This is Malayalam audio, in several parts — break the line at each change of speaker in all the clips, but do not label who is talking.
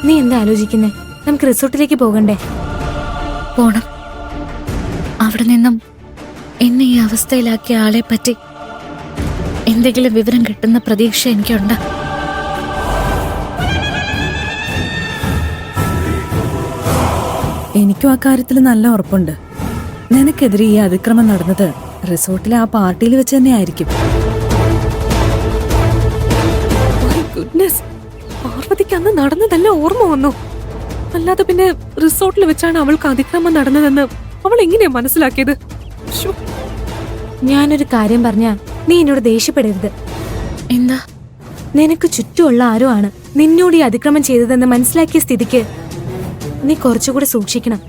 നീ എന്താ ആലോചിക്കുന്നേ? നമുക്ക് റിസോർട്ടിലേക്ക് പോകണ്ടേ?
പോണം. അവിടെ നിന്നും എന്നെ ഈ അവസ്ഥയിലാക്കിയ ആളെ പറ്റി എന്തെങ്കിലും വിവരം കിട്ടുന്ന പ്രതീക്ഷ എനിക്കുണ്ട്.
എനിക്കും ആ കാര്യത്തിൽ നല്ല ഉറപ്പുണ്ട്. നിനക്കെതിരെ ഈ അതിക്രമം നടന്നത് റിസോർട്ടിലെ ആ പാർട്ടിയിൽ വെച്ച് തന്നെ ആയിരിക്കും.
പാർവതിക്ക് അന്ന് നടന്നതല്ല ഓർമ്മ വന്നു. അല്ലാതെ പിന്നെ റിസോർട്ടിൽ വെച്ചാണ് അവൾക്ക് അതിക്രമം നടന്നതെന്ന് അവൾ എങ്ങനെയാ മനസ്സിലാക്കിയത്?
ഞാനൊരു കാര്യം പറഞ്ഞാ നീ എന്നോട് ദേഷ്യപ്പെടരുത്.
എന്താ?
നിനക്ക് ചുറ്റുമുള്ള ആരോ ആണ് നിന്നോട് ഈ അതിക്രമം ചെയ്തതെന്ന് മനസ്സിലാക്കിയ സ്ഥിതിക്ക് നീ കുറച്ചുകൂടെ സൂക്ഷിക്കണം.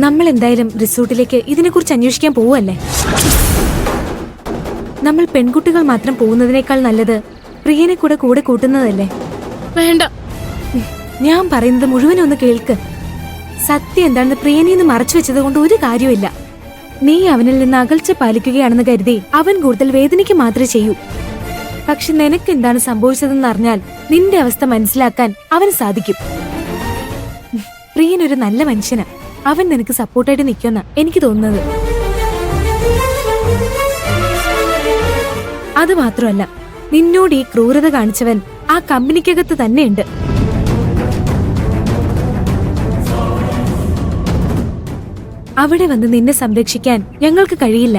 നമ്മൾ എന്തായാലും റിസോർട്ടിലേക്ക് ഇതിനെക്കുറിച്ച് അന്വേഷിക്കാൻ പോവല്ലേ? നമ്മൾ പെൺകുട്ടികൾ മാത്രം പോകുന്നതിനേക്കാൾ നല്ലത് പ്രിയനെ കൂടെ കൂട്ടുന്നതല്ലേ?
വേണ്ട.
ഞാൻ പറയുന്നത് മുഴുവനും ഒന്ന് കേൾക്ക്. സത്യം എന്താണെന്ന് പ്രിയനെന്ന് മറച്ചു വെച്ചത് കൊണ്ട് ഒരു കാര്യമില്ല. നീ അവനിൽ നിന്ന് അകൽച്ച പാലിക്കുകയാണെന്ന് കരുതി അവൻ കൂടുതൽ വേദനയ്ക്ക് മാത്രമേ ചെയ്യൂ. പക്ഷെ നിനക്ക് എന്താണ് സംഭവിച്ചതെന്ന് അറിഞ്ഞാൽ നിന്റെ അവസ്ഥ മനസ്സിലാക്കാൻ അവന് സാധിക്കും. പ്രിയൻ ഒരു നല്ല മനുഷ്യനാ. അവൻ നിനക്ക് സപ്പോർട്ടായിട്ട് നിൽക്കുന്ന എനിക്ക് തോന്നുന്നത്. അത് മാത്രമല്ല, നിന്നോട് ഈ ക്രൂരത കാണിച്ചവൻ ആ കമ്പനിക്കകത്ത് തന്നെയുണ്ട്. അവിടെ വന്ന് നിന്നെ സംരക്ഷിക്കാൻ ഞങ്ങൾക്ക് കഴിയില്ല.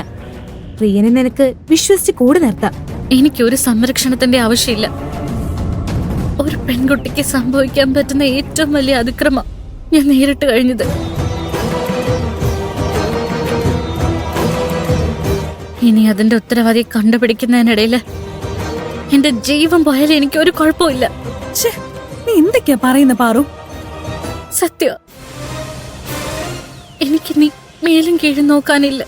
പ്രിയനെ നിനക്ക് വിശ്വസിച്ച് കൂടെ നിർത്താം.
എനിക്കൊരു സംരക്ഷണത്തിന്റെ ആവശ്യമില്ല. ഒരു പെൺകുട്ടിക്ക് സംഭവിക്കാൻ പറ്റുന്ന ഏറ്റവും വലിയ അതിക്രമം ഞാൻ നേരിട്ട് കഴിഞ്ഞത്. ഇനി അതിന്റെ ഉത്തരവാദിയെ കണ്ടുപിടിക്കുന്നതിനിടയില് എന്റെ ജീവൻ പോയാലും എനിക്ക് ഒരു കുഴപ്പമില്ല.
നീ എന്തൊക്കെയാ പറയുന്ന പാറു?
സത്യം, എനിക്ക് നീ മേലും കീഴും നോക്കാനില്ല.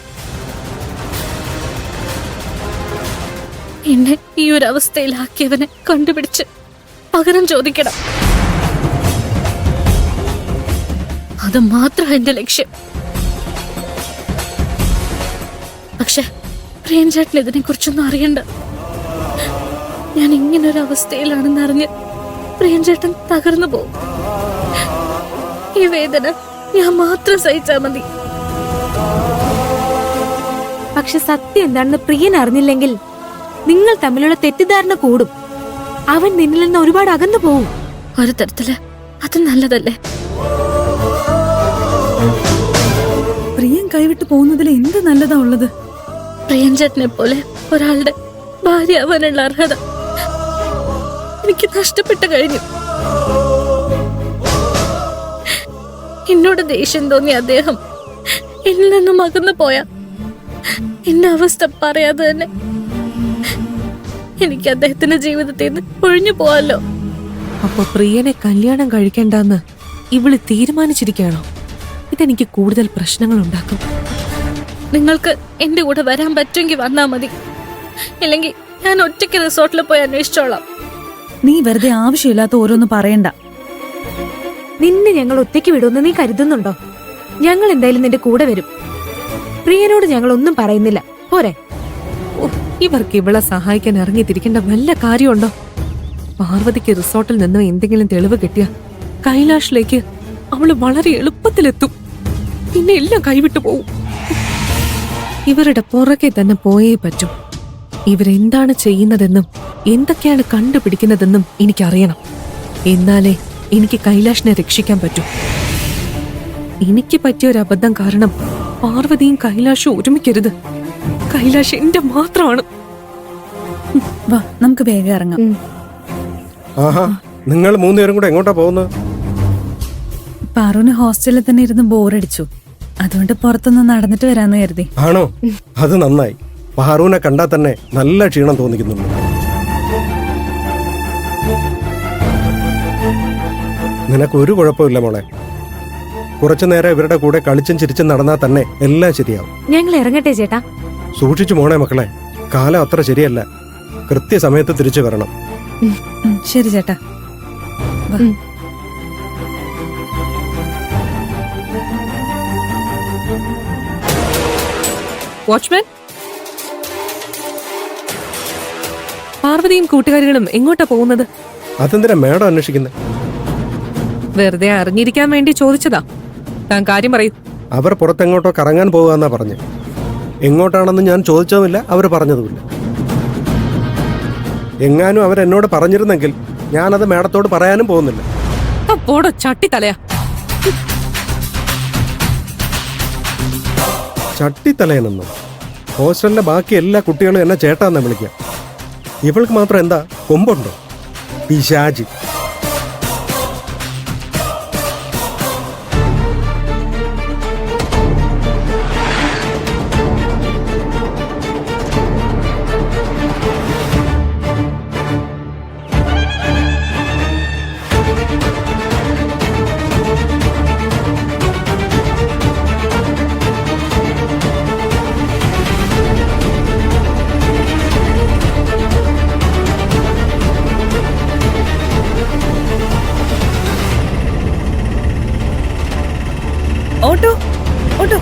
എന്നെ ഈ ഒരു അവസ്ഥയിലാക്കിയവനെ കണ്ടുപിടിച്ച് പകരം ചോദിക്കണം. അത് മാത്രം എന്റെ ലക്ഷ്യം. പക്ഷെ പ്രേംചേട്ടൻ ഇതിനെ കുറിച്ചൊന്നും അറിയണ്ട. ഞാൻ ഇങ്ങനൊരു അവസ്ഥയിലാണെന്ന് അറിഞ്ഞ് പ്രേംചേട്ടൻ തകർന്നു പോകും. ഈ വേദന ഞാൻ മാത്രം സഹിച്ചാ മതി.
പക്ഷെ സത്യം എന്താണെന്ന് പ്രിയൻ അറിഞ്ഞില്ലെങ്കിൽ നിങ്ങൾ തമ്മിലുള്ള തെറ്റിദ്ധാരണ കൂടും. അവൻ നിന്നിൽ നിന്ന് ഒരുപാട് അകന്നു പോവും.
ഒരു തരത്തില് അത് നല്ലതല്ലേ?
പ്രിയൻ കൈവിട്ട് പോകുന്നതിൽ എന്ത് നല്ലതാ ഉള്ളത്?
പ്രിയഞ്ചേട്ടനെ പോലെ ഒരാളുടെ ഭാര്യ ആവാനുള്ള അർഹത എനിക്ക് നഷ്ടപ്പെട്ടു കഴിഞ്ഞു. എന്നോട് ദേഷ്യം തോന്നിയ അദ്ദേഹം എന്നിൽ നിന്നും അകന്നു പോയ എന്റെ അവസ്ഥ പറയാതെ തന്നെ എനിക്ക് അദ്ദേഹത്തിന്റെ ജീവിതത്തിൽ നിന്ന് ഒഴിഞ്ഞു പോവാലോ.
അപ്പൊ പ്രിയനെ കല്യാണം കഴിക്കണ്ടെന്ന് ഇവള് തീരുമാനിച്ചിരിക്കുകയാണോ? ഇതെനിക്ക് കൂടുതൽ പ്രശ്നങ്ങൾ ഉണ്ടാക്കും.
നിങ്ങൾക്ക് എന്റെ കൂടെ വരാൻ പറ്റുമെങ്കിൽ വന്നാ മതി. ഇല്ലെങ്കിൽ ഞാൻ ഒറ്റയ്ക്ക് റിസോർട്ടിൽ പോയി അന്വേഷിച്ചോളാം.
നീ വെറുതെ ആവശ്യമില്ലാത്ത ഓരോന്ന് പറയണ്ട.
നിന്നെ ഞങ്ങൾ ഒറ്റയ്ക്ക് വിടുമെന്ന് നീ കരുതുന്നുണ്ടോ? ഞങ്ങൾ എന്തായാലും നിന്റെ കൂടെ വരും. പ്രിയനോട് ഞങ്ങൾ ഒന്നും പറയുന്നില്ല, പോരെ?
ഇവർക്ക് ഇവളെ സഹായിക്കാൻ ഇറങ്ങിത്തിരിക്കേണ്ട വല്ല കാര്യമുണ്ടോ? പാർവതിക്ക് റിസോർട്ടിൽ നിന്ന് എന്തെങ്കിലും തെളിവ് കിട്ടിയ കൈലാഷിലേക്ക് അവള് വളരെ എളുപ്പത്തിലെത്തും. പിന്നെ എല്ലാം കൈവിട്ടു പോവും. ഇവരുടെ പുറകെ തന്നെ പോയേ പറ്റും. ഇവരെന്താണ് ചെയ്യുന്നതെന്നും എന്തൊക്കെയാണ് കണ്ടുപിടിക്കുന്നതെന്നും എനിക്കറിയണം. എന്നാലേ എനിക്ക് കൈലാഷിനെ രക്ഷിക്കാൻ പറ്റൂ. എനിക്ക് പറ്റിയ ഒരു അബദ്ധം കാരണം പാർവതിയും കൈലാഷും ഒരുമിക്കരുത്. കൈലാഷ് എന്റെ മാത്രമാണ്.
വാ, നമുക്ക് വേഗം ഇറങ്ങാം.
ആഹാ, നിങ്ങൾ മൂന്നുപേരും കൂടെ എങ്ങോട്ടാ പോകുന്നത്?
പാറുവിന് ഹോസ്റ്റലിൽ തന്നെ ഇരുന്ന് ബോറടിച്ചു. അതുകൊണ്ട് പുറത്തൊന്ന് നടന്നിട്ട് വരാന്ന് കരുതി.
ആണോ? അത് നന്നായി. പാറുവിനെ കണ്ടാൽ തന്നെ നല്ല ക്ഷീണം തോന്നിക്കുന്നുണ്ട്. നിനക്കൊരു കുഴപ്പമില്ല മോളെ. കുറച്ചു നേരം ഇവരുടെ കൂടെ കളിച്ചും ചിരിച്ചും നടന്നാൽ തന്നെ എല്ലാം ശരിയാവും.
ഞങ്ങൾ ഇറങ്ങട്ടെ ചേട്ടാ?
സൂക്ഷിച്ചു മോളെ മക്കളെ. കാലം അത്ര ശരിയല്ല. കൃത്യസമയത്ത് തിരിച്ചു വരണം.
ശരി ചേട്ടാ.
വാച്ച്മാൻ, പാർവതിയും കൂട്ടുകാരികളും എങ്ങോട്ടാ പോകുന്നത്?
അതെന്തിനാ മേഡം അന്വേഷിക്കുന്നത്?
വെറുതെ അറിഞ്ഞിരിക്കാൻ വേണ്ടി ചോദിച്ചതാ. താൻ കാര്യം പറയൂ.
അവർ പുറത്തെങ്ങോട്ടോ കറങ്ങാൻ പോകാന്നാ പറഞ്ഞു. എങ്ങോട്ടാണെന്ന് ഞാൻ ചോദിച്ചതുമില്ല, അവർ പറഞ്ഞതുമില്ല. എങ്ങാനും അവരെന്നോട് പറഞ്ഞിരുന്നെങ്കിൽ ഞാനത് മേഡത്തോട് പറയാനും പോകുന്നില്ല.
പോടോ ചട്ടിത്തലയാ.
ചട്ടിത്തലയനെന്നോ? ഹോസ്റ്റലിലെ ബാക്കി എല്ലാ കുട്ടികളും എന്നെ ചേട്ടാന്നാ വിളിക്കുക. ഇവൾക്ക് മാത്രം എന്താ കൊമ്പുണ്ടോ? പിശാചി.
Auto auto.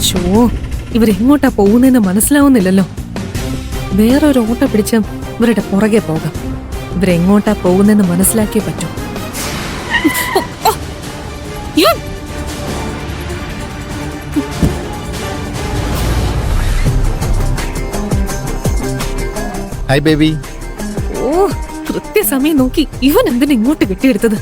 ഷോ, ഇവരെങ്ങോട്ടാ പോകുന്നതെന്ന് മനസ്സിലാവുന്നില്ലല്ലോ. വേറൊരു ഓട്ടോ പിടിച്ച് ഇവരുടെ പുറകെ പോകാം. ഇവരെങ്ങോട്ടാ പോകുന്നതെന്ന് മനസ്സിലാക്കിയേ പറ്റൂ.
Hi baby.
ഓ, കൃത്യസമയം നോക്കി ഇവൻ എന്തിനാ ഇങ്ങോട്ട് കെട്ടിയെടുത്തത്?